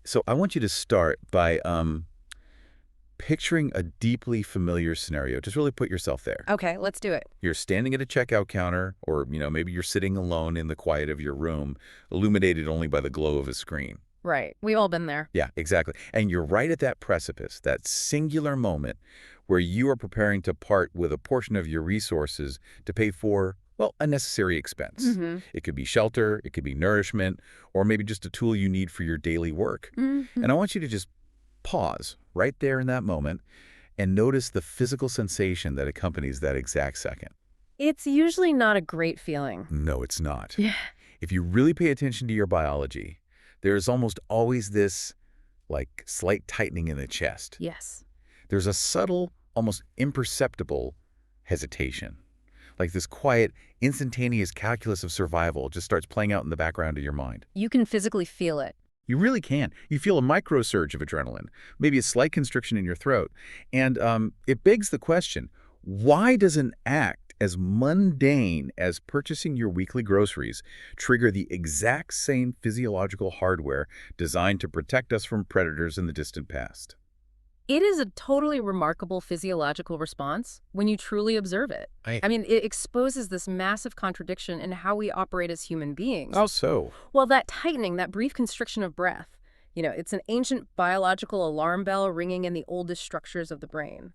So I want you to start by picturing a deeply familiar scenario. Just really put yourself there. Okay, let's do it. You're standing at a checkout counter, or maybe you're sitting alone in the quiet of your room, illuminated only by the glow of a screen. Right. We've all been there. Yeah, exactly. And you're right at that precipice, that singular moment where you are preparing to part with a portion of your resources to pay for, well, a necessary expense. It could be shelter, it could be nourishment, or maybe just a tool you need for your daily work. And I want you to just pause right there in that moment and notice the physical sensation that accompanies that exact second. It's usually not a great feeling. No, it's not. Yeah. If you really pay attention to your biology, there's almost always this, like, slight tightening in the chest. Yes. There's a subtle, almost imperceptible hesitation. Like this quiet, instantaneous calculus of survival just starts playing out in the background of your mind. You can physically feel it. You really can. You feel a micro surge of adrenaline, maybe a slight constriction in your throat. And it begs the question, why does an act as mundane as purchasing your weekly groceries trigger the exact same physiological hardware designed to protect us from predators in the distant past? It is a totally remarkable physiological response when you truly observe it. I mean, it exposes this massive contradiction in how we operate as human beings. How so? Well, that tightening, that brief constriction of breath, it's an ancient biological alarm bell ringing in the oldest structures of the brain.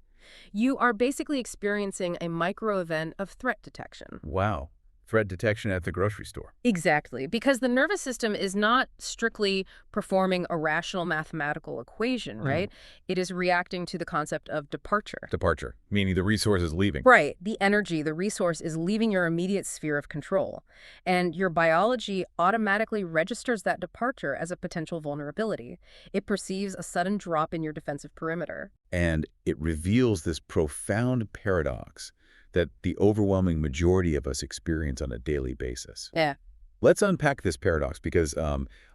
You are basically experiencing a micro-event of threat detection. Wow. Threat detection at the grocery store. Exactly, because the nervous system is not strictly performing a rational mathematical equation, right? It is reacting to the concept of departure. Departure, meaning the resource is leaving. Right. The energy, the resource is leaving your immediate sphere of control. And your biology automatically registers that departure as a potential vulnerability. It perceives a sudden drop in your defensive perimeter. And it reveals this profound paradox that the overwhelming majority of us experience on a daily basis. Yeah. Let's unpack this paradox because,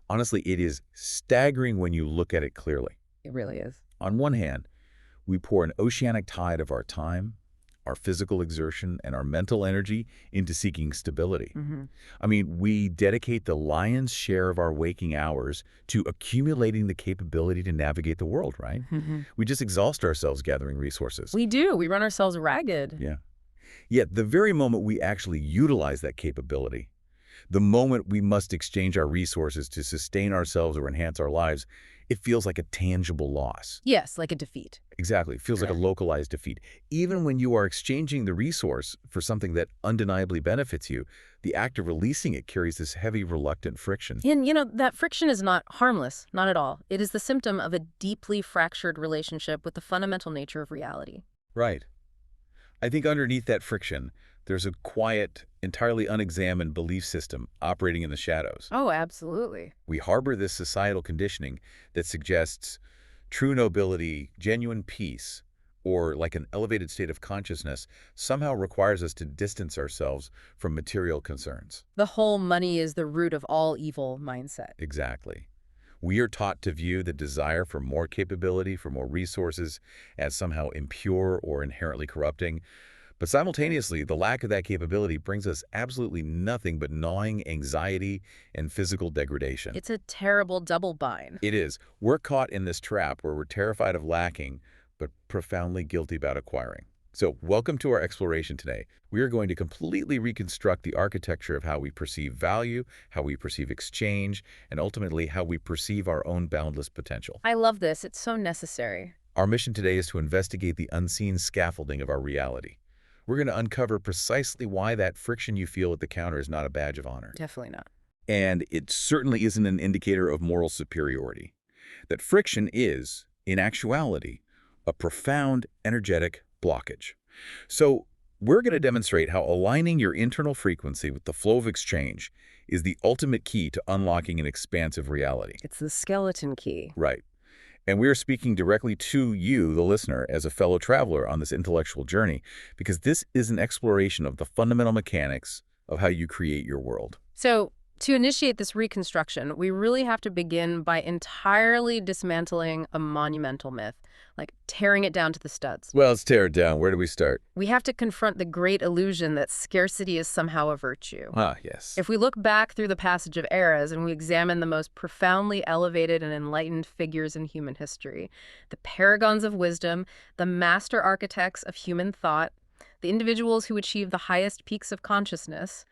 honestly, it is staggering when you look at it clearly. It really is. On one hand, we pour an oceanic tide of our time, our physical exertion, and our mental energy into seeking stability. I mean, we dedicate the lion's share of our waking hours to accumulating the capability to navigate the world, right? We just exhaust ourselves gathering resources. We do. We run ourselves ragged. Yeah. Yet the very moment we actually utilize that capability, the moment we must exchange our resources to sustain ourselves or enhance our lives, it feels like a tangible loss. Yes, like a defeat. Exactly. It feels like a localized defeat. Even when you are exchanging the resource for something that undeniably benefits you, the act of releasing it carries this heavy, reluctant friction. And, that friction is not harmless, not at all. It is the symptom of a deeply fractured relationship with the fundamental nature of reality. Right. I think underneath that friction, there's a quiet, entirely unexamined belief system operating in the shadows. Oh, absolutely. We harbor this societal conditioning that suggests true nobility, genuine peace, or like an elevated state of consciousness somehow requires us to distance ourselves from material concerns. The whole money is the root of all evil mindset. Exactly. We are taught to view the desire for more capability, for more resources, as somehow impure or inherently corrupting. But simultaneously, the lack of that capability brings us absolutely nothing but gnawing anxiety and physical degradation. It's a terrible double bind. It is. We're caught in this trap where we're terrified of lacking, but profoundly guilty about acquiring. So welcome to our exploration today. We are going to completely reconstruct the architecture of how we perceive value, how we perceive exchange, and ultimately how we perceive our own boundless potential. I love this. It's so necessary. Our mission today is to investigate the unseen scaffolding of our reality. We're going to uncover precisely why that friction you feel at the counter is not a badge of honor. Definitely not. And it certainly isn't an indicator of moral superiority. That friction is, in actuality, a profound energetic blockage. So we're going to demonstrate how aligning your internal frequency with the flow of exchange is the ultimate key to unlocking an expansive reality. It's the skeleton key. Right. And we are speaking directly to you, the listener, as a fellow traveler on this intellectual journey, because this is an exploration of the fundamental mechanics of how you create your world. So To initiate this reconstruction, we really have to begin by entirely dismantling a monumental myth, like tearing it down to the studs. Well, let's tear it down. Where do we start? We have to confront the great illusion that scarcity is somehow a virtue. Ah, yes. If we look back through the passage of eras and we examine the most profoundly elevated and enlightened figures in human history, the paragons of wisdom, the master architects of human thought, the individuals who achieve the highest peaks of consciousness,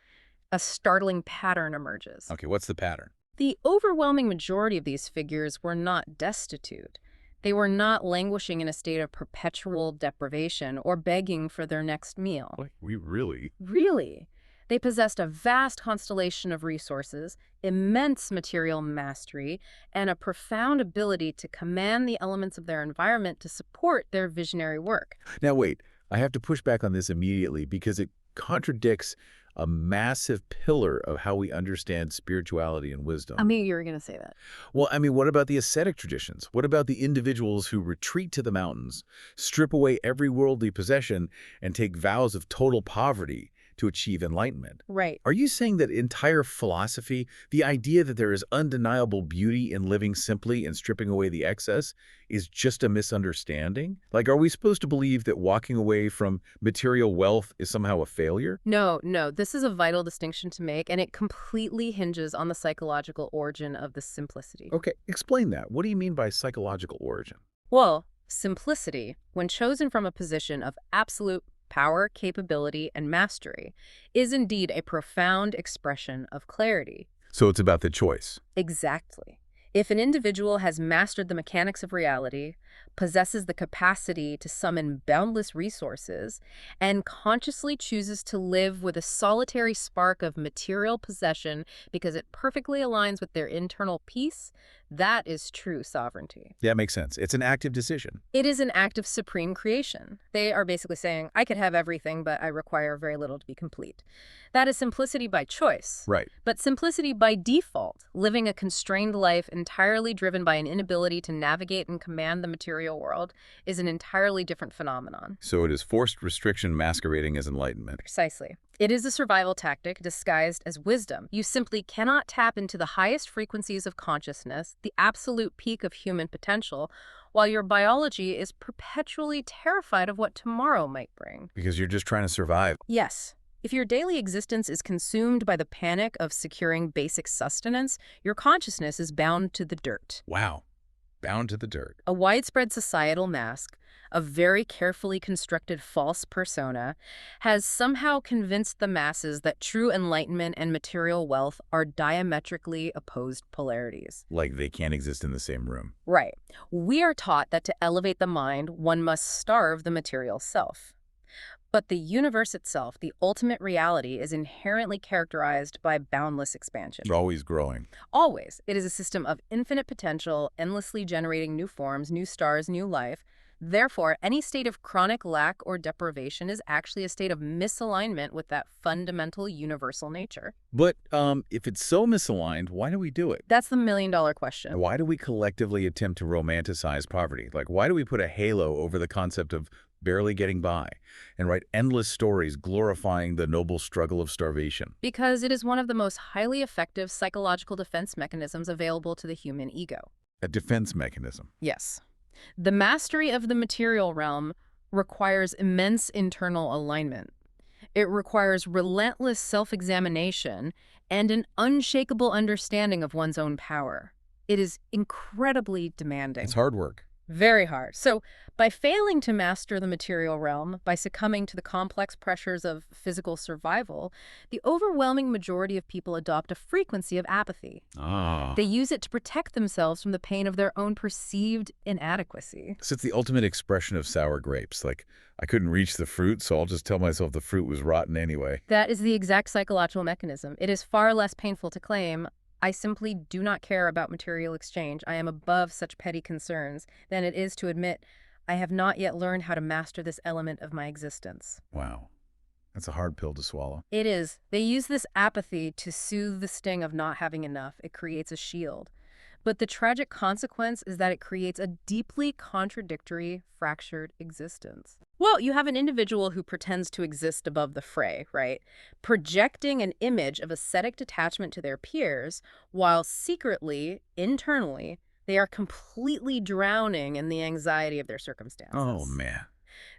a startling pattern emerges. Okay, what's the pattern? The overwhelming majority of these figures were not destitute. They were not languishing in a state of perpetual deprivation or begging for their next meal. Like, we really? Really. They possessed a vast constellation of resources, immense material mastery, and a profound ability to command the elements of their environment to support their visionary work. Now, wait. I have to push back on this immediately because it contradicts a massive pillar of how we understand spirituality and wisdom. I knew you were going to say that. Well, I mean, what about the ascetic traditions? What about the individuals who retreat to the mountains, strip away every worldly possession, and take vows of total poverty to achieve enlightenment? Right. Are you saying that entire philosophy, the idea that there is undeniable beauty in living simply and stripping away the excess, is just a misunderstanding? Like, are we supposed to believe that walking away from material wealth is somehow a failure? No, this is a vital distinction to make, and it completely hinges on the psychological origin of the simplicity. Okay, explain that. What do you mean by psychological origin? Well, simplicity, when chosen from a position of absolute power, capability, and mastery, is indeed a profound expression of clarity. So it's about the choice. Exactly. If an individual has mastered the mechanics of reality, possesses the capacity to summon boundless resources, and consciously chooses to live with a solitary spark of material possession because it perfectly aligns with their internal peace, that is true sovereignty. Yeah, makes sense. It's an active decision. It is an act of supreme creation. They are basically saying, I could have everything, but I require very little to be complete. That is simplicity by choice. Right. But simplicity by default, living a constrained life entirely driven by an inability to navigate and command the material world, is an entirely different phenomenon. So it is forced restriction masquerading as enlightenment. Precisely. It is a survival tactic disguised as wisdom. You simply cannot tap into the highest frequencies of consciousness, the absolute peak of human potential, while your biology is perpetually terrified of what tomorrow might bring. Because you're just trying to survive. Yes. If your daily existence is consumed by the panic of securing basic sustenance, your consciousness is bound to the dirt. Wow. Bound to the dirt. A widespread societal mask, a very carefully constructed false persona, has somehow convinced the masses that true enlightenment and material wealth are diametrically opposed polarities. Like they can't exist in the same room. Right. We are taught that to elevate the mind, one must starve the material self. But the universe itself, the ultimate reality, is inherently characterized by boundless expansion. You're always growing. Always. It is a system of infinite potential, endlessly generating new forms, new stars, new life. Therefore, any state of chronic lack or deprivation is actually a state of misalignment with that fundamental universal nature. But if it's so misaligned, why do we do it? That's the million-dollar question. Why do we collectively attempt to romanticize poverty? Like, why do we put a halo over the concept of barely getting by and write endless stories glorifying the noble struggle of starvation? Because it is one of the most highly effective psychological defense mechanisms available to the human ego. A defense mechanism. Yes. The mastery of the material realm requires immense internal alignment. It requires relentless self-examination and an unshakable understanding of one's own power. It is incredibly demanding. It's hard work. Very hard. So, by failing to master the material realm, by succumbing to the complex pressures of physical survival, the overwhelming majority of people adopt a frequency of apathy. They use it to protect themselves from the pain of their own perceived inadequacy. So it's the ultimate expression of sour grapes. Like, I couldn't reach the fruit, so I'll just tell myself the fruit was rotten anyway. That is the exact psychological mechanism. It is far less painful to claim, I simply do not care about material exchange, I am above such petty concerns, than it is to admit, I have not yet learned how to master this element of my existence. Wow. That's a hard pill to swallow. It is. They use this apathy to soothe the sting of not having enough. It creates a shield. But the tragic consequence is that it creates a deeply contradictory, fractured existence. Well, you have an individual who pretends to exist above the fray, right? Projecting an image of ascetic detachment to their peers, while secretly, internally, they are completely drowning in the anxiety of their Oh, circumstances. man.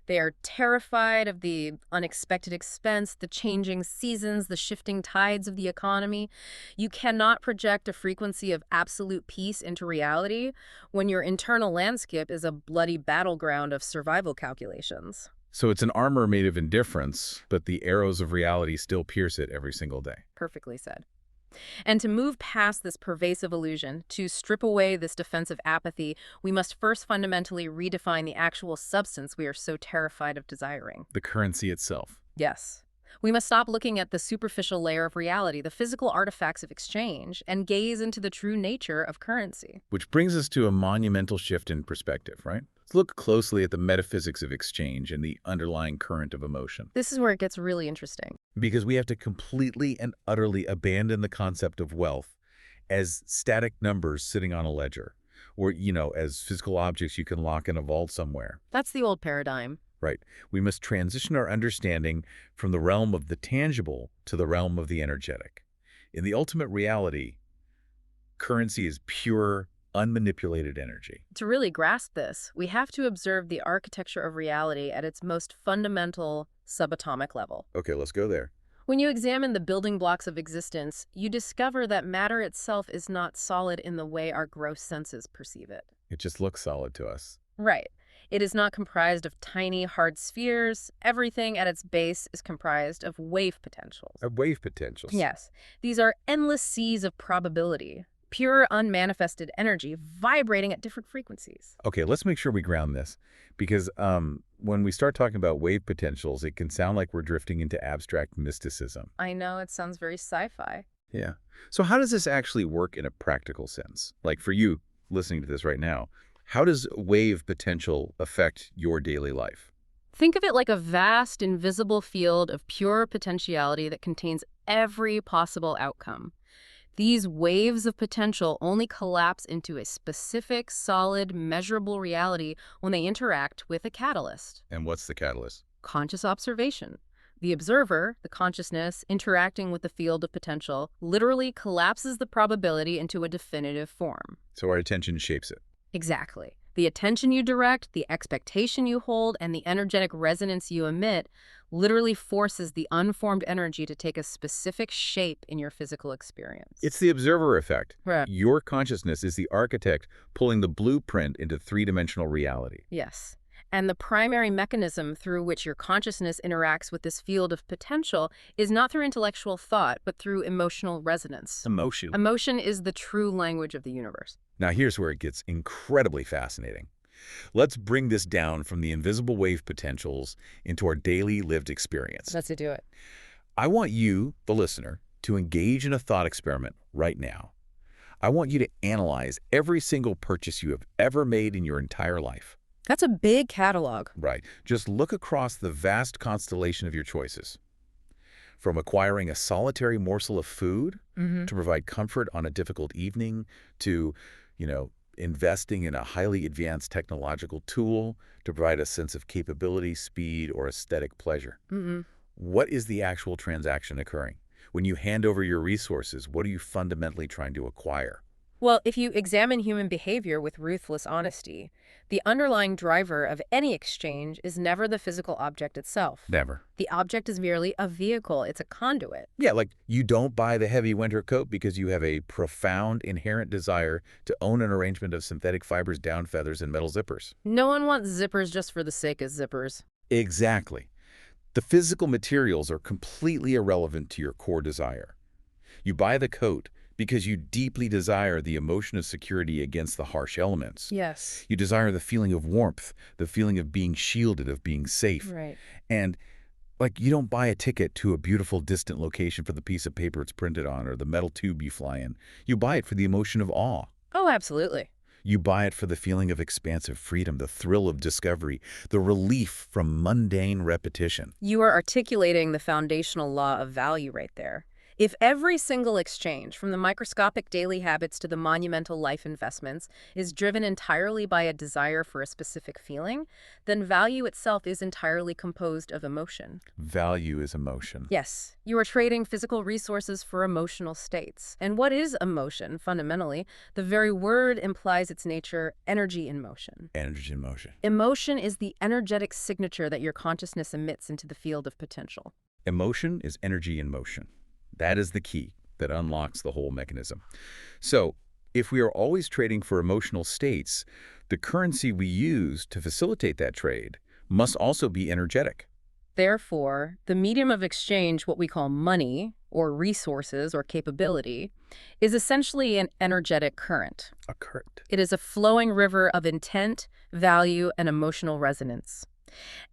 They are terrified of the unexpected expense, the changing seasons, the shifting tides of the economy. You cannot project a frequency of absolute peace into reality when your internal landscape is a bloody battleground of survival calculations. So it's an armor made of indifference, but the arrows of reality still pierce it every single day. Perfectly said. And to move past this pervasive illusion, to strip away this defensive apathy, we must first fundamentally redefine the actual substance we are so terrified of desiring. The currency itself. Yes. We must stop looking at the superficial layer of reality, the physical artifacts of exchange, and gaze into the true nature of currency. Which brings us to a monumental shift in perspective, right? Let's look closely at the metaphysics of exchange and the underlying current of emotion. This is where it gets really interesting. Because we have to completely and utterly abandon the concept of wealth as static numbers sitting on a ledger, or, as physical objects you can lock in a vault somewhere. That's the old paradigm. Right. We must transition our understanding from the realm of the tangible to the realm of the energetic. In the ultimate reality, currency is pure, unmanipulated energy. To really grasp this, we have to observe the architecture of reality at its most fundamental subatomic level. Okay, let's go there. When you examine the building blocks of existence, you discover that matter itself is not solid in the way our gross senses perceive it. It just looks solid to us. Right. It is not comprised of tiny, hard spheres. Everything at its base is comprised of wave potentials. Wave potentials. Yes. These are endless seas of probability, pure, unmanifested energy vibrating at different frequencies. Okay, let's make sure we ground this, because when we start talking about wave potentials, it can sound like we're drifting into abstract mysticism. I know it sounds very sci-fi. Yeah. So how does this actually work in a practical sense? Like for you listening to this right now, how does wave potential affect your daily life? Think of it like a vast, invisible field of pure potentiality that contains every possible outcome. These waves of potential only collapse into a specific, solid, measurable reality when they interact with a catalyst. And what's the catalyst? Conscious observation. The observer, the consciousness, interacting with the field of potential, literally collapses the probability into a definitive form. So our attention shapes it. Exactly. The attention you direct, the expectation you hold, and the energetic resonance you emit literally forces the unformed energy to take a specific shape in your physical experience. It's the observer effect. Right. Your consciousness is the architect pulling the blueprint into three-dimensional reality. Yes. And the primary mechanism through which your consciousness interacts with this field of potential is not through intellectual thought, but through emotional resonance. Emotion. Emotion is the true language of the universe. Now here's where it gets incredibly fascinating. Let's bring this down from the invisible wave potentials into our daily lived experience. Let's do it. I want you, the listener, to engage in a thought experiment right now. I want you to analyze every single purchase you have ever made in your entire life. That's a big catalog. Right. Just look across the vast constellation of your choices. From acquiring a solitary morsel of food to provide comfort on a difficult evening to, investing in a highly advanced technological tool to provide a sense of capability, speed, or aesthetic pleasure. What is the actual transaction occurring? When you hand over your resources, what are you fundamentally trying to acquire? Well, if you examine human behavior with ruthless honesty, the underlying driver of any exchange is never the physical object itself. Never. The object is merely a vehicle. It's a conduit. Yeah, like you don't buy the heavy winter coat because you have a profound inherent desire to own an arrangement of synthetic fibers, down feathers, and metal zippers. No one wants zippers just for the sake of zippers. Exactly. The physical materials are completely irrelevant to your core desire. You buy the coat because you deeply desire the emotion of security against the harsh elements. Yes. You desire the feeling of warmth, the feeling of being shielded, of being safe. Right. And you don't buy a ticket to a beautiful distant location for the piece of paper it's printed on or the metal tube you fly in. You buy it for the emotion of awe. Oh, absolutely. You buy it for the feeling of expansive freedom, the thrill of discovery, the relief from mundane repetition. You are articulating the foundational law of value right there. If every single exchange, from the microscopic daily habits to the monumental life investments, is driven entirely by a desire for a specific feeling, then value itself is entirely composed of emotion. Value is emotion. Yes, you are trading physical resources for emotional states. And what is emotion, fundamentally? The very word implies its nature, energy in motion. Energy in motion. Emotion is the energetic signature that your consciousness emits into the field of potential. Emotion is energy in motion. That is the key that unlocks the whole mechanism. So, if we are always trading for emotional states, the currency we use to facilitate that trade must also be energetic. Therefore, the medium of exchange, what we call money, or resources, or capability, is essentially an energetic current. A current. It is a flowing river of intent, value, and emotional resonance.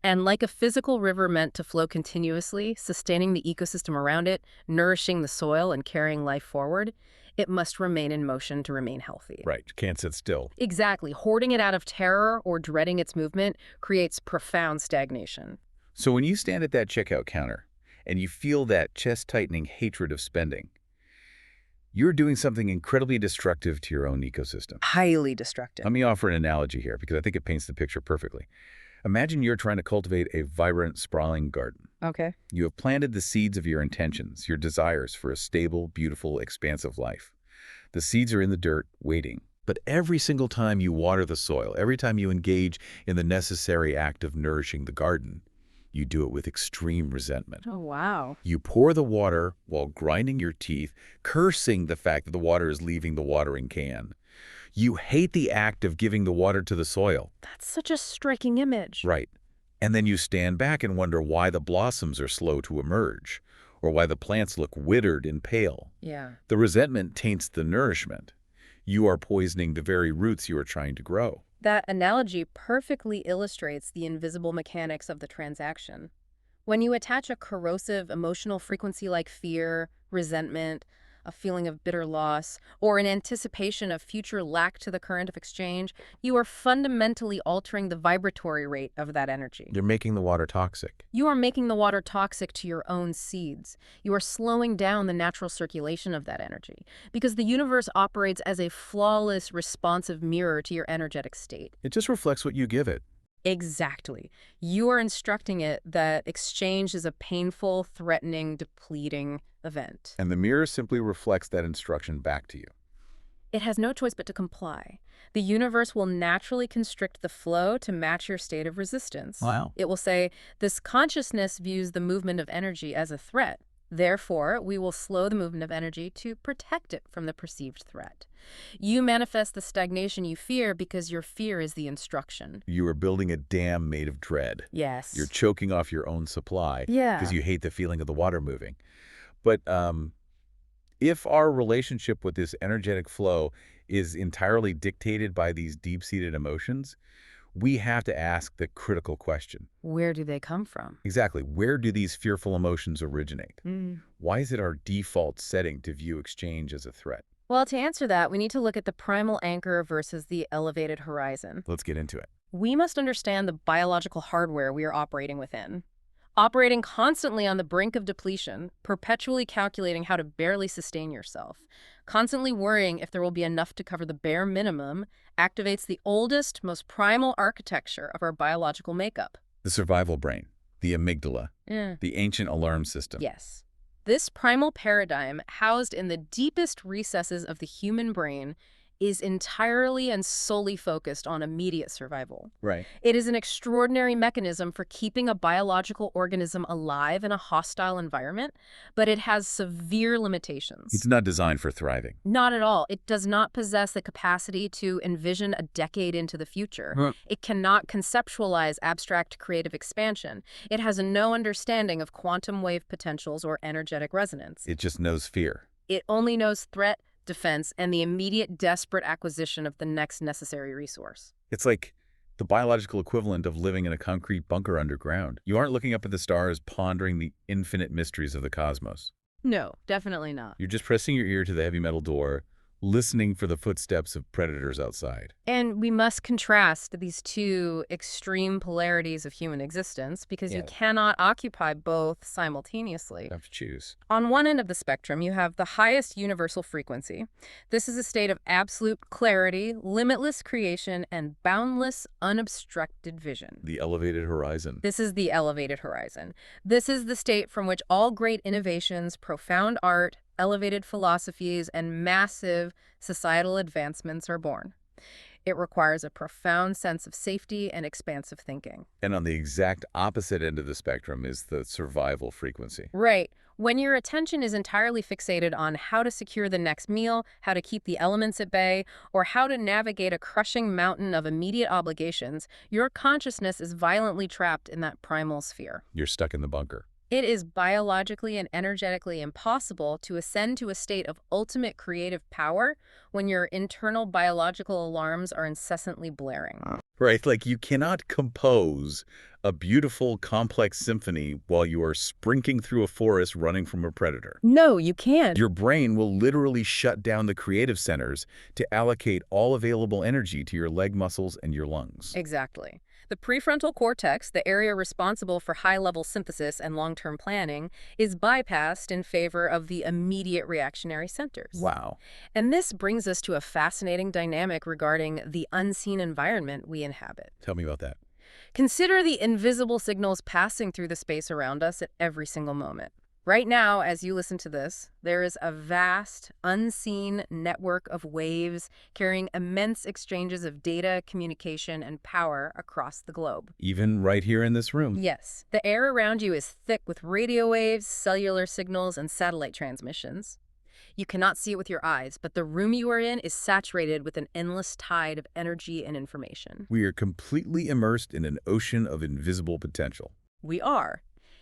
And like a physical river meant to flow continuously, sustaining the ecosystem around it, nourishing the soil, and carrying life forward, it must remain in motion to remain healthy. Right, can't sit still. Exactly. Hoarding it out of terror or dreading its movement creates profound stagnation. So when you stand at that checkout counter and you feel that chest-tightening hatred of spending, you're doing something incredibly destructive to your own ecosystem. Highly destructive. Let me offer an analogy here because I think it paints the picture perfectly. Imagine you're trying to cultivate a vibrant, sprawling garden. Okay. You have planted the seeds of your intentions, your desires for a stable, beautiful, expansive life. The seeds are in the dirt, waiting. But every single time you water the soil, every time you engage in the necessary act of nourishing the garden, you do it with extreme resentment. Oh, wow. You pour the water while grinding your teeth, cursing the fact that the water is leaving the watering can. You hate the act of giving the water to the soil. That's such a striking image. Right. And then you stand back and wonder why the blossoms are slow to emerge, or why the plants look withered and pale. Yeah. The resentment taints the nourishment. You are poisoning the very roots you are trying to grow. That analogy perfectly illustrates the invisible mechanics of the transaction. When you attach a corrosive emotional frequency like fear, resentment, a feeling of bitter loss, or an anticipation of future lack to the current of exchange, you are fundamentally altering the vibratory rate of that energy. You're making the water toxic. You are making the water toxic to your own seeds. You are slowing down the natural circulation of that energy, because the universe operates as a flawless, responsive mirror to your energetic state. It just reflects what you give it. Exactly. You are instructing it that exchange is a painful, threatening, depleting event. And the mirror simply reflects that instruction back to you. It has no choice but to comply. The universe will naturally constrict the flow to match your state of resistance. Wow. It will say, this consciousness views the movement of energy as a threat. Therefore, we will slow the movement of energy to protect it from the perceived threat. You manifest the stagnation you fear because your fear is the instruction. You are building a dam made of dread. Yes. You're choking off your own supply. Yeah. Because you hate the feeling of the water moving. But if our relationship with this energetic flow is entirely dictated by these deep-seated emotions, we have to ask the critical question. Where do they come from? Exactly. Where do these fearful emotions originate? Why is it our default setting to view exchange as a threat? Well, to answer that, we need to look at the primal anchor versus the elevated horizon. Let's get into it. We must understand the biological hardware we are operating within. Operating constantly on the brink of depletion, perpetually calculating how to barely sustain yourself, constantly worrying if there will be enough to cover the bare minimum, activates the oldest, most primal architecture of our biological makeup. The survival brain, the amygdala, the ancient alarm system. Yes. This primal paradigm, housed in the deepest recesses of the human brain, is entirely and solely focused on immediate survival. Right. It is an extraordinary mechanism for keeping a biological organism alive in a hostile environment, but it has severe limitations. It's not designed for thriving. Not at all. It does not possess the capacity to envision a decade into the future. It cannot conceptualize abstract creative expansion. It has no understanding of quantum wave potentials or energetic resonance. It just knows fear. It only knows threat, defense, and the immediate desperate acquisition of the next necessary resource. It's like the biological equivalent of living in a concrete bunker underground. You aren't looking up at the stars, pondering the infinite mysteries of the cosmos. No, definitely not. You're just pressing your ear to the heavy metal door, listening for the footsteps of predators outside. And we must contrast these two extreme polarities of human existence because you Yeah. cannot occupy both simultaneously. You have to choose. On one end of the spectrum, you have the highest universal frequency. This is a state of absolute clarity, limitless creation, and boundless, unobstructed vision. The elevated horizon. This is the elevated horizon. This is the state from which all great innovations, profound art, elevated philosophies, and massive societal advancements are born. It requires a profound sense of safety and expansive thinking. And on the exact opposite end of the spectrum is the survival frequency. Right. When your attention is entirely fixated on how to secure the next meal, how to keep the elements at bay, or how to navigate a crushing mountain of immediate obligations, your consciousness is violently trapped in that primal sphere. You're stuck in the bunker. It is biologically and energetically impossible to ascend to a state of ultimate creative power when your internal biological alarms are incessantly blaring. Right, like you cannot compose a beautiful, complex symphony while you are sprinting through a forest running from a predator. No, you can't. Your brain will literally shut down the creative centers to allocate all available energy to your leg muscles and your lungs. Exactly. The prefrontal cortex, the area responsible for high-level synthesis and long-term planning, is bypassed in favor of the immediate reactionary centers. Wow. And this brings us to a fascinating dynamic regarding the unseen environment we inhabit. Tell me about that. Consider the invisible signals passing through the space around us at every single moment. Right now, as you listen to this, there is a vast, unseen network of waves carrying immense exchanges of data, communication, and power across the globe. Even right here in this room. Yes, the air around you is thick with radio waves, cellular signals, and satellite transmissions. You cannot see it with your eyes, but the room you are in is saturated with an endless tide of energy and information. We are completely immersed in an ocean of invisible potential. We are.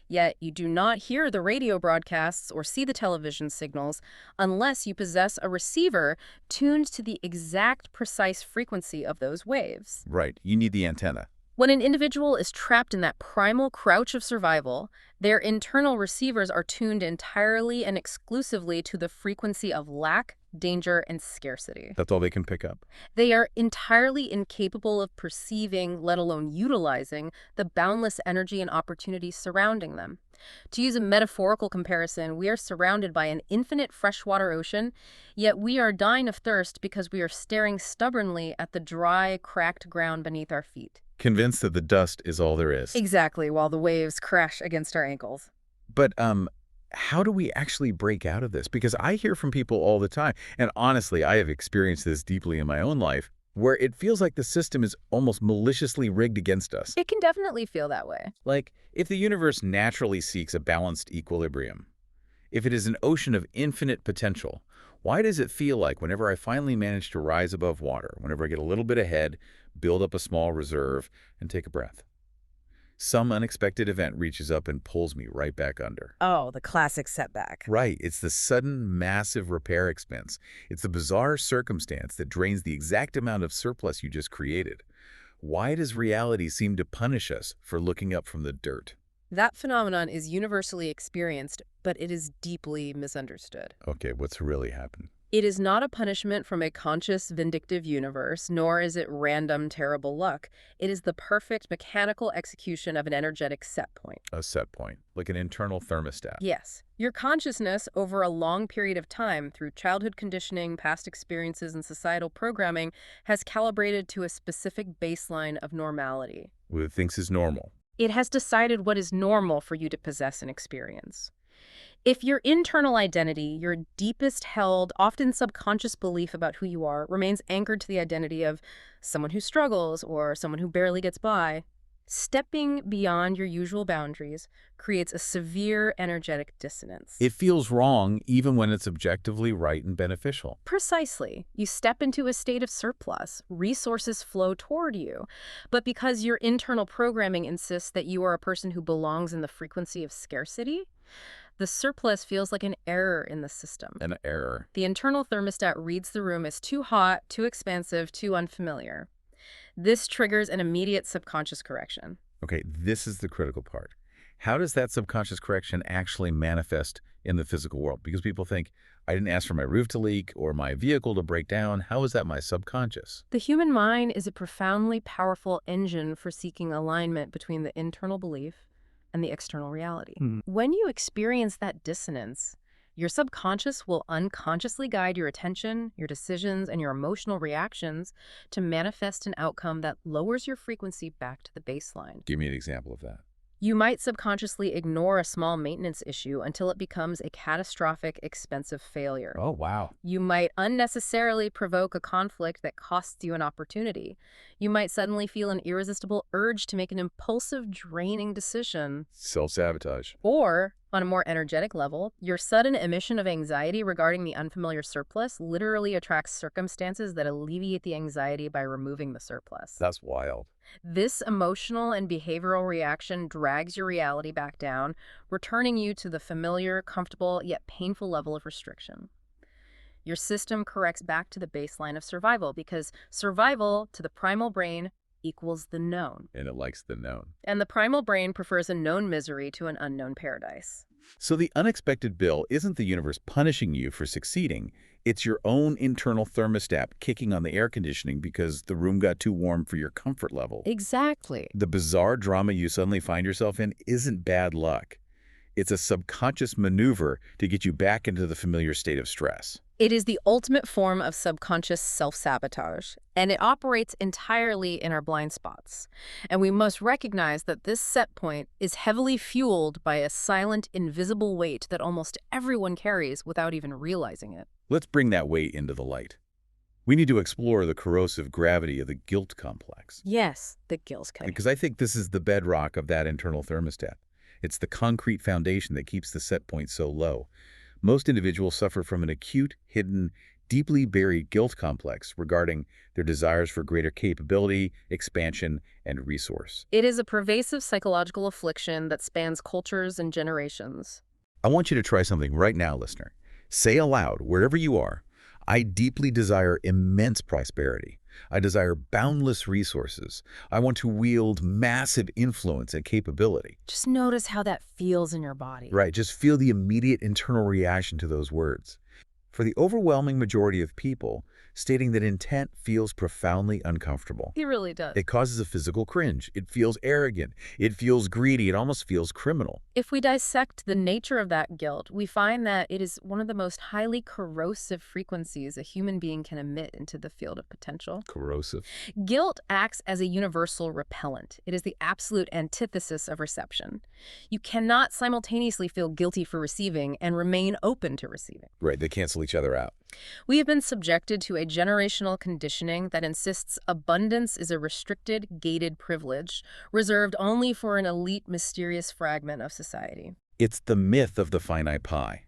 Yet you do not hear the radio broadcasts or see the television signals unless you possess a receiver tuned to the exact precise frequency of those waves. Right, you need the antenna. When an individual is trapped in that primal crouch of survival, their internal receivers are tuned entirely and exclusively to the frequency of lack, danger, and scarcity. That's all they can pick up. They are entirely incapable of perceiving, let alone utilizing, the boundless energy and opportunities surrounding them. To use a metaphorical comparison, we are surrounded by an infinite freshwater ocean, yet we are dying of thirst because we are staring stubbornly at the dry, cracked ground beneath our feet. Convinced that the dust is all there is. Exactly, while the waves crash against our ankles. But how do we actually break out of this? Because I hear from people all the time, and honestly, I have experienced this deeply in my own life, where it feels like the system is almost maliciously rigged against us. It can definitely feel that way. Like, if the universe naturally seeks a balanced equilibrium, if it is an ocean of infinite potential, why does it feel like whenever I finally manage to rise above water, whenever I get a little bit ahead, build up a small reserve, and take a breath, some unexpected event reaches up and pulls me right back under? Oh, the classic setback. Right. It's the sudden, massive repair expense. It's the bizarre circumstance that drains the exact amount of surplus you just created. Why does reality seem to punish us for looking up from the dirt? That phenomenon is universally experienced, but it is deeply misunderstood. Okay, what's really happened? It is not a punishment from a conscious, vindictive universe, nor is it random, terrible luck. It is the perfect mechanical execution of an energetic set point. A set point, like an internal thermostat. Yes. Your consciousness, over a long period of time, through childhood conditioning, past experiences, and societal programming, has calibrated to a specific baseline of normality. What it thinks is normal. It has decided what is normal for you to possess and experience. If your internal identity, your deepest held, often subconscious belief about who you are, remains anchored to the identity of someone who struggles or someone who barely gets by, stepping beyond your usual boundaries creates a severe energetic dissonance. It feels wrong even when it's objectively right and beneficial. Precisely. You step into a state of surplus. Resources flow toward you. But because your internal programming insists that you are a person who belongs in the frequency of scarcity, the surplus feels like an error in the system. An error. The internal thermostat reads the room as too hot, too expansive, too unfamiliar. This triggers an immediate subconscious correction. Okay, this is the critical part. How does that subconscious correction actually manifest in the physical world? Because people think, I didn't ask for my roof to leak or my vehicle to break down. How is that my subconscious? The human mind is a profoundly powerful engine for seeking alignment between the internal belief and the external reality. When you experience that dissonance, your subconscious will unconsciously guide your attention, your decisions, and your emotional reactions to manifest an outcome that lowers your frequency back to the baseline. Give me an example of that. You might subconsciously ignore a small maintenance issue until it becomes a catastrophic, expensive failure. Oh, wow. You might unnecessarily provoke a conflict that costs you an opportunity. You might suddenly feel an irresistible urge to make an impulsive, draining decision. Self-sabotage. Or, on a more energetic level, your sudden emission of anxiety regarding the unfamiliar surplus literally attracts circumstances that alleviate the anxiety by removing the surplus. That's wild. This emotional and behavioral reaction drags your reality back down, returning you to the familiar, comfortable, yet painful level of restriction. Your system corrects back to the baseline of survival because survival to the primal brain equals the known. And it likes the known. And the primal brain prefers a known misery to an unknown paradise. So the unexpected bill isn't the universe punishing you for succeeding. It's your own internal thermostat kicking on the air conditioning because the room got too warm for your comfort level. Exactly. The bizarre drama you suddenly find yourself in isn't bad luck. It's a subconscious maneuver to get you back into the familiar state of stress. It is the ultimate form of subconscious self-sabotage, and it operates entirely in our blind spots. And we must recognize that this set point is heavily fueled by a silent, invisible weight that almost everyone carries without even realizing it. Let's bring that weight into the light. We need to explore the corrosive gravity of the guilt complex. Yes, the guilt complex. Because I think this is the bedrock of that internal thermostat. It's the concrete foundation that keeps the set point so low. Most individuals suffer from an acute, hidden, deeply buried guilt complex regarding their desires for greater capability, expansion, and resource. It is a pervasive psychological affliction that spans cultures and generations. I want you to try something right now, listener. Say aloud, wherever you are, I deeply desire immense prosperity. I desire boundless resources. I want to wield massive influence and capability. Just notice how that feels in your body. Right, just feel the immediate internal reaction to those words. For the overwhelming majority of people, stating that intent feels profoundly uncomfortable. It really does. It causes a physical cringe. It feels arrogant. It feels greedy. It almost feels criminal. If we dissect the nature of that guilt, we find that it is one of the most highly corrosive frequencies a human being can emit into the field of potential. Corrosive. Guilt acts as a universal repellent. It is the absolute antithesis of reception. You cannot simultaneously feel guilty for receiving and remain open to receiving. Right, they cancel each other out. We have been subjected to a generational conditioning that insists abundance is a restricted, gated privilege, reserved only for an elite, mysterious fragment of society. It's the myth of the finite pie.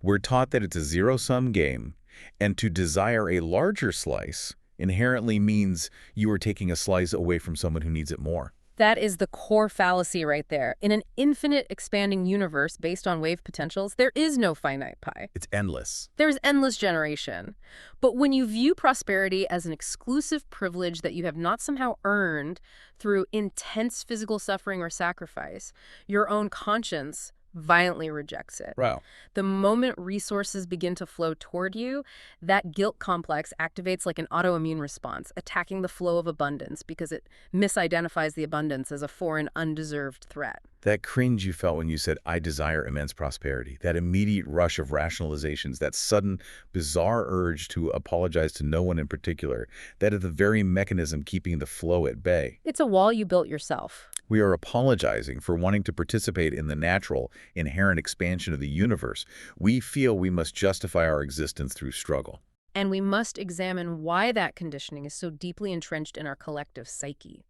We're taught that it's a zero-sum game, and to desire a larger slice inherently means you are taking a slice away from someone who needs it more. That is the core fallacy right there. In an infinite expanding universe based on wave potentials, there is no finite pie. It's endless. There's endless generation. But when you view prosperity as an exclusive privilege that you have not somehow earned through intense physical suffering or sacrifice, your own conscience violently rejects it. Wow. The moment resources begin to flow toward you, that guilt complex activates like an autoimmune response, attacking the flow of abundance because it misidentifies the abundance as a foreign, undeserved threat. That cringe you felt when you said, I desire immense prosperity, that immediate rush of rationalizations, that sudden, bizarre urge to apologize to no one in particular, that is the very mechanism keeping the flow at bay. It's a wall you built yourself. We are apologizing for wanting to participate in the natural, inherent expansion of the universe. We feel we must justify our existence through struggle. And we must examine why that conditioning is so deeply entrenched in our collective psyche.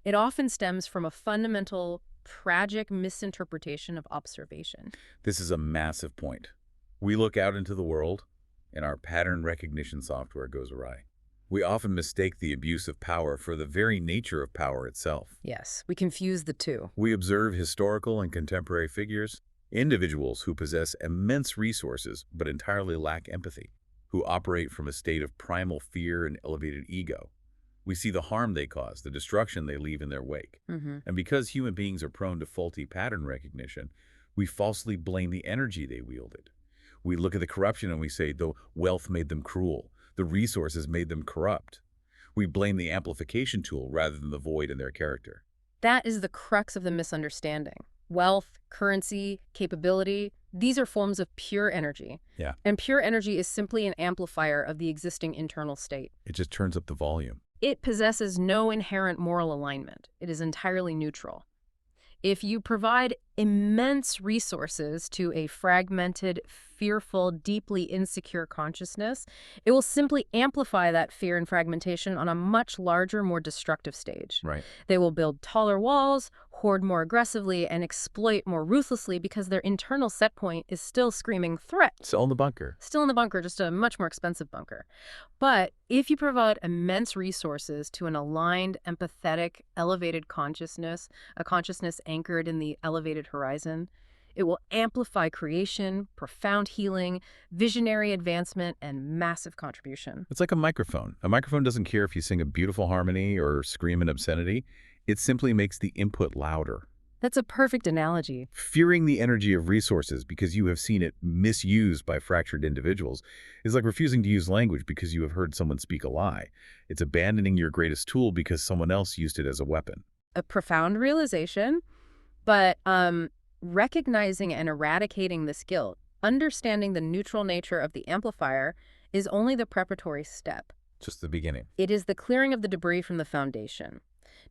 It often stems from a fundamental, tragic misinterpretation of observation. This is a massive point. We look out into the world, and our pattern recognition software goes awry. We often mistake the abuse of power for the very nature of power itself. Yes, we confuse the two. We observe historical and contemporary figures, individuals who possess immense resources but entirely lack empathy, who operate from a state of primal fear and elevated ego. We see the harm they cause, the destruction they leave in their wake. Mm-hmm. And because human beings are prone to faulty pattern recognition, we falsely blame the energy they wielded. We look at the corruption and we say the wealth made them cruel, the resources made them corrupt. We blame the amplification tool rather than the void in their character. That is the crux of the misunderstanding. Wealth, currency, capability, these are forms of pure energy. Yeah. And pure energy is simply an amplifier of the existing internal state. It just turns up the volume. It possesses no inherent moral alignment. It is entirely neutral. If you provide immense resources to a fragmented, fearful, deeply insecure consciousness, it will simply amplify that fear and fragmentation on a much larger, more destructive stage. Right. They will build taller walls, hoard more aggressively, and exploit more ruthlessly because their internal set point is still screaming threat. Still in the bunker. Still in the bunker, just a much more expensive bunker. But if you provide immense resources to an aligned, empathetic, elevated consciousness, a consciousness anchored in the elevated horizon, it will amplify creation, profound healing, visionary advancement, and massive contribution. It's like a microphone. A microphone doesn't care if you sing a beautiful harmony or scream an obscenity. It simply makes the input louder. That's a perfect analogy. Fearing the energy of resources because you have seen it misused by fractured individuals is like refusing to use language because you have heard someone speak a lie. It's abandoning your greatest tool because someone else used it as a weapon. A profound realization, but recognizing and eradicating this guilt, understanding the neutral nature of the amplifier, is only the preparatory step. Just the beginning. It is the clearing of the debris from the foundation.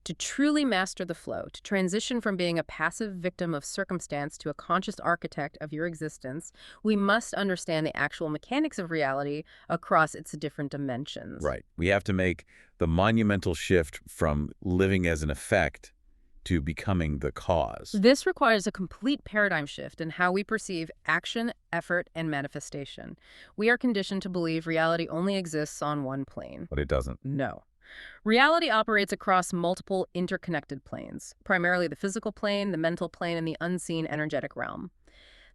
To truly master the flow, to transition from being a passive victim of circumstance to a conscious architect of your existence, we must understand the actual mechanics of reality across its different dimensions. Right. We have to make the monumental shift from living as an effect to becoming the cause. This requires a complete paradigm shift in how we perceive action, effort, and manifestation. We are conditioned to believe reality only exists on one plane. But it doesn't. No. Reality operates across multiple interconnected planes, primarily the physical plane, the mental plane, and the unseen energetic realm.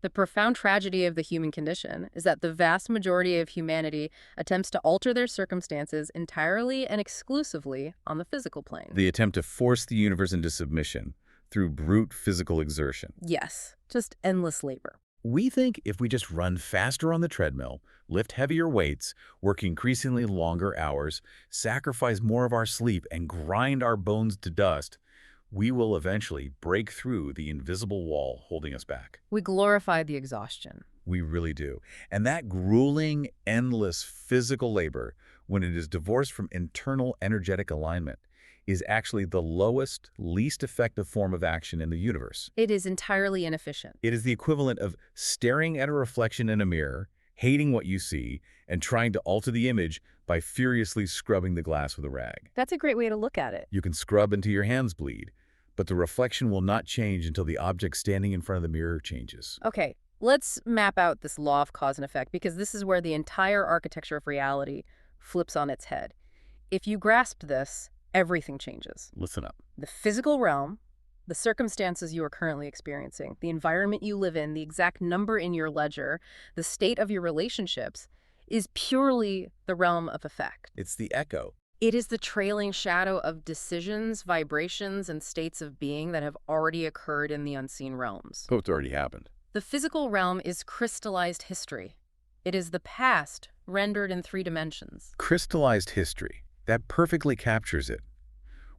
The profound tragedy of the human condition is that the vast majority of humanity attempts to alter their circumstances entirely and exclusively on the physical plane. The attempt to force the universe into submission through brute physical exertion. Yes, just endless labor. We think if we just run faster on the treadmill, lift heavier weights, work increasingly longer hours, sacrifice more of our sleep, and grind our bones to dust, we will eventually break through the invisible wall holding us back. We glorify the exhaustion. We really do. And that grueling, endless physical labor, when it is divorced from internal energetic alignment, is actually the lowest, least effective form of action in the universe. It is entirely inefficient. It is the equivalent of staring at a reflection in a mirror, hating what you see, and trying to alter the image by furiously scrubbing the glass with a rag. That's a great way to look at it. You can scrub until your hands bleed, but the reflection will not change until the object standing in front of the mirror changes. Okay, let's map out this law of cause and effect, because this is where the entire architecture of reality flips on its head. If you grasp this, everything changes. Listen up. The physical realm, the circumstances you are currently experiencing, the environment you live in, the exact number in your ledger, the state of your relationships, is purely the realm of effect. It's the echo. It is the trailing shadow of decisions, vibrations, and states of being that have already occurred in the unseen realms. Oh, it's already happened. The physical realm is crystallized history. It is the past rendered in 3 dimensions. Crystallized history. That perfectly captures it.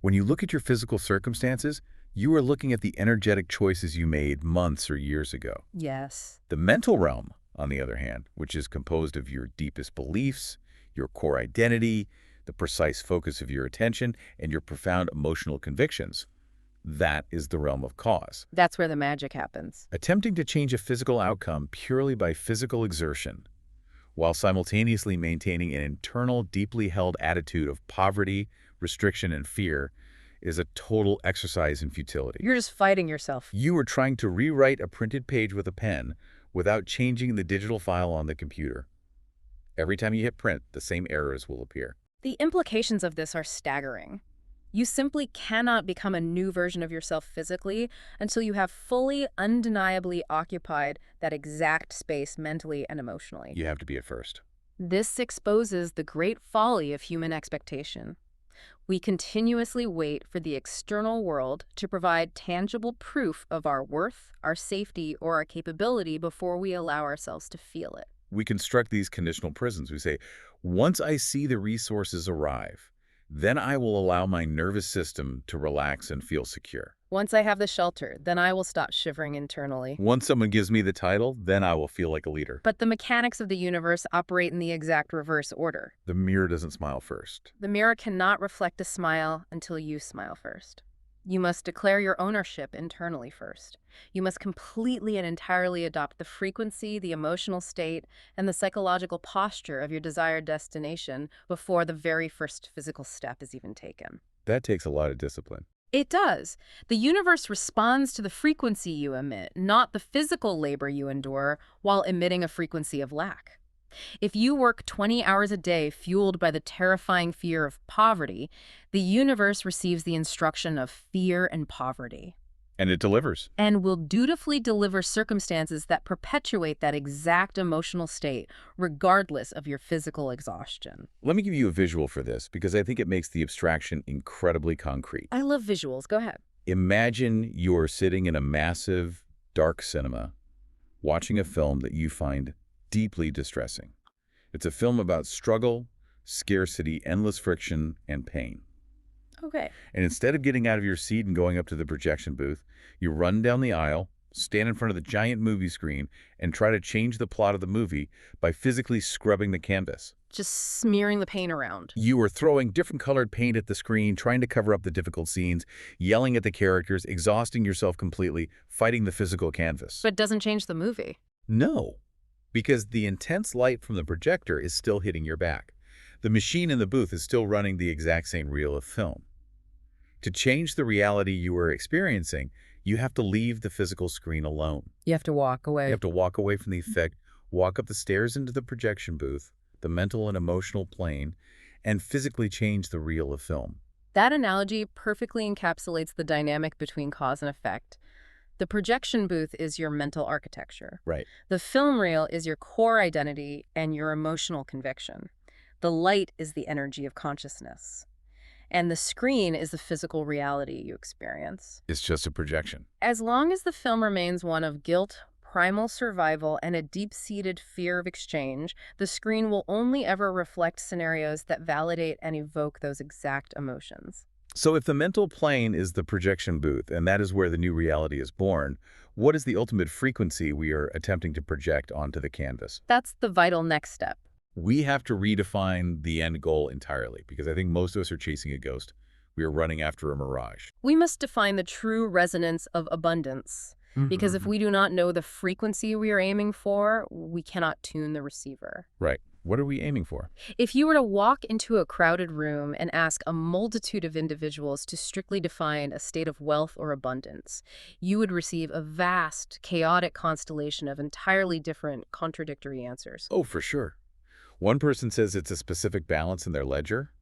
When you look at your physical circumstances, you are looking at the energetic choices you made months or years ago. Yes. The mental realm, on the other hand, which is composed of your deepest beliefs, your core identity, the precise focus of your attention, and your profound emotional convictions, that is the realm of cause. That's where the magic happens. Attempting to change a physical outcome purely by physical exertion, while simultaneously maintaining an internal, deeply held attitude of poverty, restriction, and fear, is a total exercise in futility. You're just fighting yourself. You are trying to rewrite a printed page with a pen without changing the digital file on the computer. Every time you hit print, the same errors will appear. The implications of this are staggering. You simply cannot become a new version of yourself physically until you have fully, undeniably occupied that exact space mentally and emotionally. You have to be at first. This exposes the great folly of human expectation. We continuously wait for the external world to provide tangible proof of our worth, our safety, or our capability before we allow ourselves to feel it. We construct these conditional prisons. We say, once I see the resources arrive, then I will allow my nervous system to relax and feel secure. Once I have the shelter, then I will stop shivering internally. Once someone gives me the title, then I will feel like a leader. But the mechanics of the universe operate in the exact reverse order. The mirror doesn't smile first. The mirror cannot reflect a smile until you smile first. You must declare your ownership internally first. You must completely and entirely adopt the frequency, the emotional state, and the psychological posture of your desired destination before the very first physical step is even taken. That takes a lot of discipline. It does. The universe responds to the frequency you emit, not the physical labor you endure while emitting a frequency of lack. If you work 20 hours a day fueled by the terrifying fear of poverty, the universe receives the instruction of fear and poverty. And it delivers. And will dutifully deliver circumstances that perpetuate that exact emotional state, regardless of your physical exhaustion. Let me give you a visual for this, because I think it makes the abstraction incredibly concrete. I love visuals. Go ahead. Imagine you're sitting in a massive, dark cinema, watching a film that you find deeply distressing. It's a film about struggle, scarcity, endless friction, and pain. Okay. And instead of getting out of your seat and going up to the projection booth, you run down the aisle, stand in front of the giant movie screen, and try to change the plot of the movie by physically scrubbing the canvas. Just smearing the paint around. You are throwing different colored paint at the screen, trying to cover up the difficult scenes, yelling at the characters, exhausting yourself completely, fighting the physical canvas. But it doesn't change the movie. No, because the intense light from the projector is still hitting your back. The machine in the booth is still running the exact same reel of film. To change the reality you are experiencing, you have to leave the physical screen alone. You have to walk away. You have to walk away from the effect, walk up the stairs into the projection booth, the mental and emotional plane, and physically change the reel of film. That analogy perfectly encapsulates the dynamic between cause and effect. The projection booth is your mental architecture. Right. The film reel is your core identity and your emotional conviction. The light is the energy of consciousness. And the screen is the physical reality you experience. It's just a projection. As long as the film remains one of guilt, primal survival, and a deep-seated fear of exchange, the screen will only ever reflect scenarios that validate and evoke those exact emotions. So if the mental plane is the projection booth, and that is where the new reality is born, what is the ultimate frequency we are attempting to project onto the canvas? That's the vital next step. We have to redefine the end goal entirely, because I think most of us are chasing a ghost. We are running after a mirage. We must define the true resonance of abundance, because if we do not know the frequency we are aiming for, we cannot tune the receiver. Right. What are we aiming for? If you were to walk into a crowded room and ask a multitude of individuals to strictly define a state of wealth or abundance, you would receive a vast, chaotic constellation of entirely different, contradictory answers. Oh, for sure. One person says it's a specific balance in their ledger.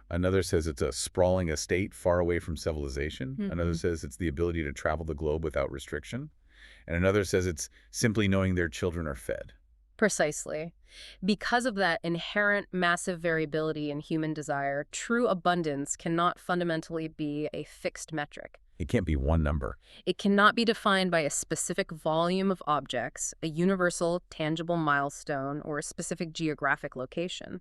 Another says it's a sprawling estate far away from civilization. Another says it's the ability to travel the globe without restriction. And another says it's simply knowing their children are fed. Precisely. Because of that inherent massive variability in human desire, true abundance cannot fundamentally be a fixed metric. It can't be one number. It cannot be defined by a specific volume of objects, a universal, tangible milestone, or a specific geographic location.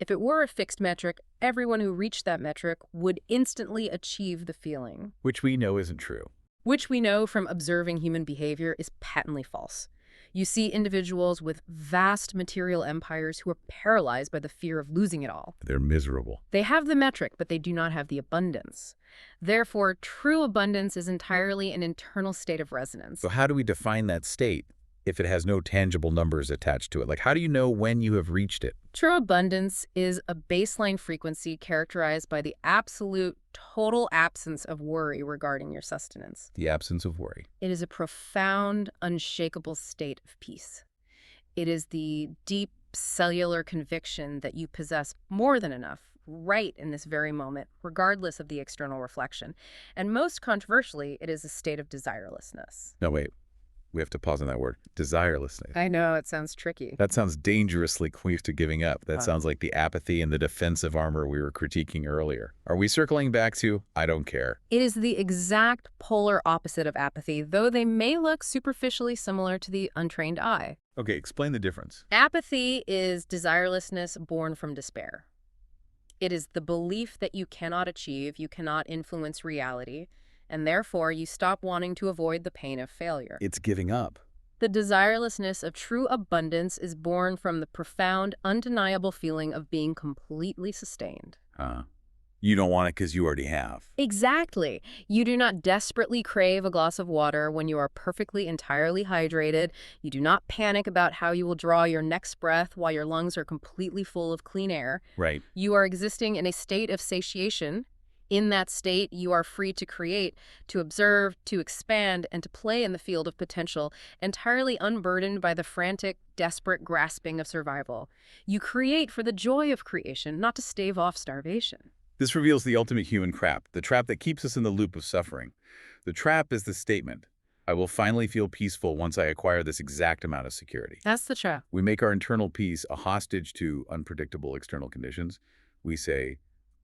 If it were a fixed metric, everyone who reached that metric would instantly achieve the feeling. Which we know isn't true. Which we know from observing human behavior is patently false. You see individuals with vast material empires who are paralyzed by the fear of losing it all. They're miserable. They have the metric, but they do not have the abundance. Therefore, true abundance is entirely an internal state of resonance. So how do we define that state if it has no tangible numbers attached to it? Like, how do you know when you have reached it? True abundance is a baseline frequency characterized by the absolute, total absence of worry regarding your sustenance. The absence of worry. It is a profound, unshakable state of peace. It is the deep cellular conviction that you possess more than enough right in this very moment, regardless of the external reflection. And most controversially, it is a state of desirelessness. No, wait. We have to pause on that word. Desirelessness. I know, it sounds tricky. That sounds dangerously close to giving up. That sounds like the apathy and the defensive armor we were critiquing earlier. Are we circling back to, I don't care? It is the exact polar opposite of apathy, though they may look superficially similar to the untrained eye. Okay, explain the difference. Apathy is desirelessness born from despair. It is the belief that you cannot achieve, you cannot influence reality, and therefore you stop wanting to avoid the pain of failure. It's giving up. The desirelessness of true abundance is born from the profound, undeniable feeling of being completely sustained. You don't want it because you already have. Exactly. You do not desperately crave a glass of water when you are perfectly, entirely hydrated. You do not panic about how you will draw your next breath while your lungs are completely full of clean air. Right. You are existing in a state of satiation. In that state, you are free to create, to observe, to expand, and to play in the field of potential, entirely unburdened by the frantic, desperate grasping of survival. You create for the joy of creation, not to stave off starvation. This reveals the ultimate human trap, the trap that keeps us in the loop of suffering. The trap is the statement, I will finally feel peaceful once I acquire this exact amount of security. That's the trap. We make our internal peace a hostage to unpredictable external conditions. We say,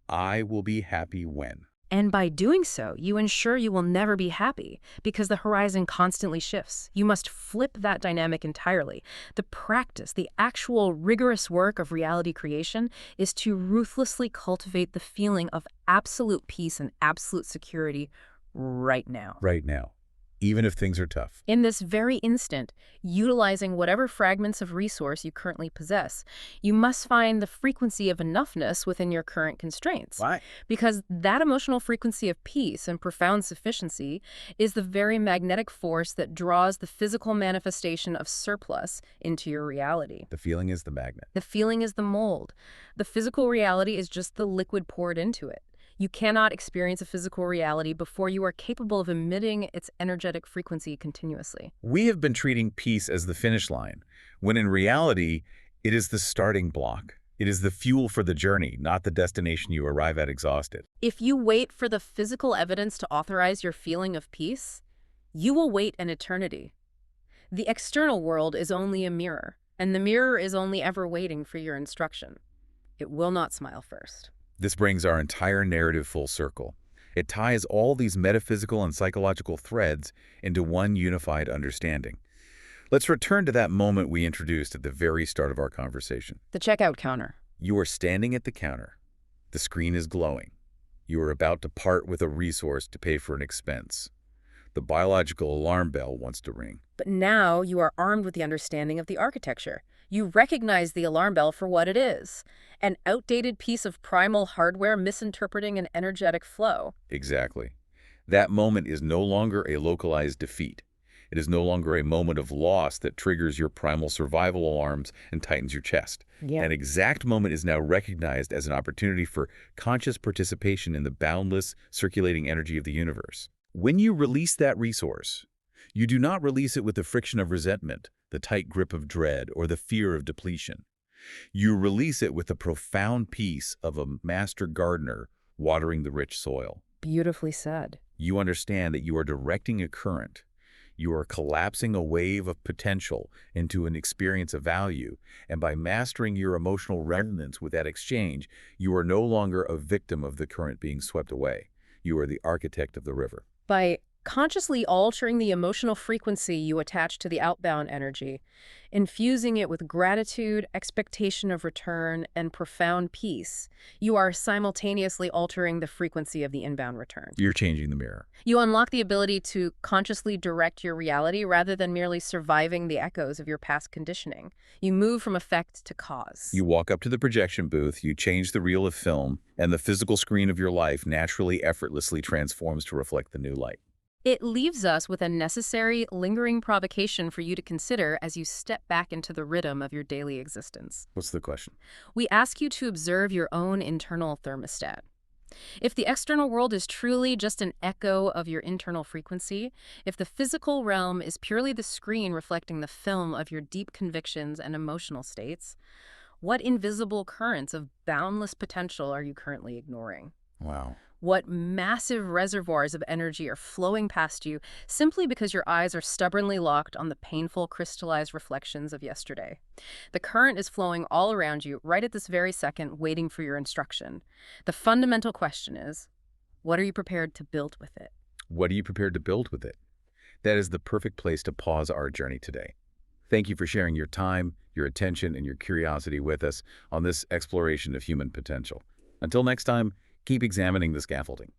I will be happy when. And by doing so, you ensure you will never be happy because the horizon constantly shifts. You must flip that dynamic entirely. The practice, the actual rigorous work of reality creation is to ruthlessly cultivate the feeling of absolute peace and absolute security right now. Right now, even if things are tough. In this very instant, utilizing whatever fragments of resource you currently possess, you must find the frequency of enoughness within your current constraints. Why? Because that emotional frequency of peace and profound sufficiency is the very magnetic force that draws the physical manifestation of surplus into your reality. The feeling is the magnet. The feeling is the mold. The physical reality is just the liquid poured into it. You cannot experience a physical reality before you are capable of emitting its energetic frequency continuously. We have been treating peace as the finish line, when in reality, it is the starting block. It is the fuel for the journey, not the destination you arrive at exhausted. If you wait for the physical evidence to authorize your feeling of peace, you will wait an eternity. The external world is only a mirror, and the mirror is only ever waiting for your instruction. It will not smile first. This brings our entire narrative full circle. It ties all these metaphysical and psychological threads into one unified understanding. Let's return to that moment we introduced at the very start of our conversation. The checkout counter. You are standing at the counter. The screen is glowing. You are about to part with a resource to pay for an expense. The biological alarm bell wants to ring. But now you are armed with the understanding of the architecture. You recognize the alarm bell for what it is, an outdated piece of primal hardware misinterpreting an energetic flow. Exactly. That moment is no longer a localized defeat. It is no longer a moment of loss that triggers your primal survival alarms and tightens your chest. Yeah. An exact moment is now recognized as an opportunity for conscious participation in the boundless, circulating energy of the universe. When you release that resource, you do not release it with the friction of resentment, the tight grip of dread, or the fear of depletion. You release it with the profound peace of a master gardener watering the rich soil. Beautifully said. You understand that you are directing a current. You are collapsing a wave of potential into an experience of value, and by mastering your emotional resonance with that exchange, you are no longer a victim of the current being swept away. You are the architect of the river. By consciously altering the emotional frequency you attach to the outbound energy, infusing it with gratitude, expectation of return, and profound peace, you are simultaneously altering the frequency of the inbound return. You're changing the mirror. You unlock the ability to consciously direct your reality rather than merely surviving the echoes of your past conditioning. You move from effect to cause. You walk up to the projection booth, you change the reel of film, and the physical screen of your life naturally, effortlessly transforms to reflect the new light. It leaves us with a necessary, lingering provocation for you to consider as you step back into the rhythm of your daily existence. What's the question? We ask you to observe your own internal thermostat. If the external world is truly just an echo of your internal frequency, if the physical realm is purely the screen reflecting the film of your deep convictions and emotional states, what invisible currents of boundless potential are you currently ignoring? Wow. What massive reservoirs of energy are flowing past you simply because your eyes are stubbornly locked on the painful crystallized reflections of yesterday. The current is flowing all around you right at this very second, waiting for your instruction. The fundamental question is, what are you prepared to build with it? What are you prepared to build with it? That is the perfect place to pause our journey today. Thank you for sharing your time, your attention, and your curiosity with us on this exploration of human potential. Until next time, keep examining the scaffolding.